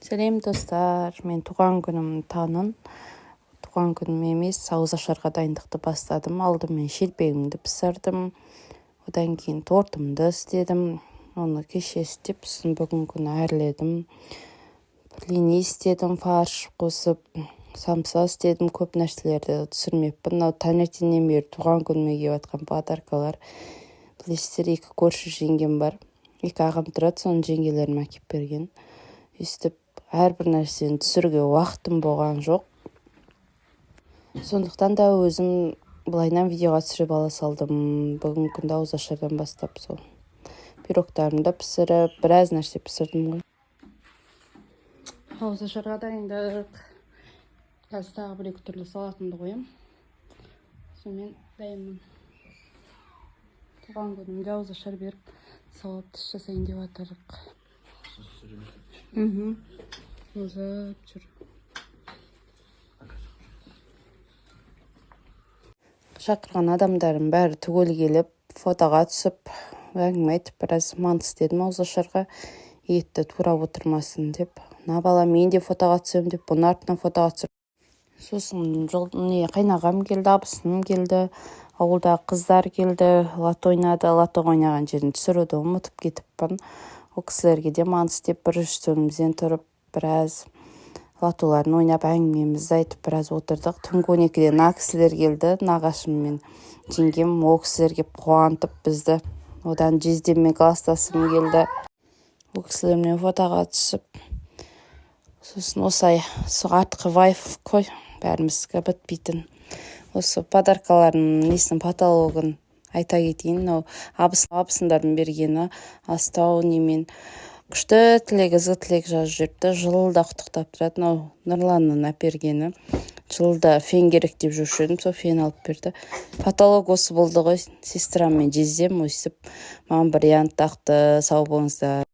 Сәлем достар, мен туған күнім танын. Туған күнім емес, ауызашарға дайындықты бастадым. Алдымен шелпегімді пісірдім. Одан кейін тортымды істедім. Оны кеше істеп, сосын бүгін күні әрледім. Блини істедім, фарш қосып, самса істедім. Көп нәрселерді түсірмеппін. Таңертеңнен бері туған күніме келіп жатқан подаркалар. Білесіздер, 2 көрші жеңгем бар. 2 ағам тұрады, соның жеңгелерім әкеп берген. Өстіп, әрбір нәрсені түсіруге уақытым болған жоқ. Сондықтан да өзім былайнан видеоға түсіріп ала салдым. Бүгін күнді ауызашардан бастап сол пирогтарымды пісіріп, біраз нәрсе пісірдім ғой. Ауызашарға дайындық. Қазір тағы 1-2 түрлі салатымды қоям. Сонымен дайынмын. Туған күнімде ауызашар беріп, салат жасайын деп жатырық. Ұзап жүр. Шақырған адамдардың бәрі түгел келіп, фотоға түсіп, әңгіме айтып, біраз манты істедім ауызашарға. Етті турап отырмасын деп. Бала мен де фотоға түсем деп, бұның артынан фотоға түсіп. Сосын қайнағам келді, абысыным келді, ауылдағы қыздар келді, лото ойнады. Лото ойнаған жерін түсіруді ұмытып кетіппін. Ол кісілерге де манты істеп, бір үстелімізден тұрып, біраз лотоларын ойнап, әңгімемізді айтып, біраз отырдық. Түнгі 12-де кісілер келді, нағашым мен жеңгем. Ол кісілер келіп қуантып бізді. Одан жездеммен кластасым келді. Ол кісілермен фотоға түсіп. Сосын осылай артқы вайф қой, бәрімізге бітпейтін. Осы подаркалардың несінің потологын айта кетейін. Абысындардың бергені астау немен күшті тілек, ізгі тілек жазып жүріпті. Жылда құттықтап тұрады. Нұрланның әпергені. Жылда фен керек деп жүруші едім, сол фен алып берді. Потолок осы болды ғой. Сестрам мен жездем өсіп, маған бриллиант тақты, сау болыңыздар.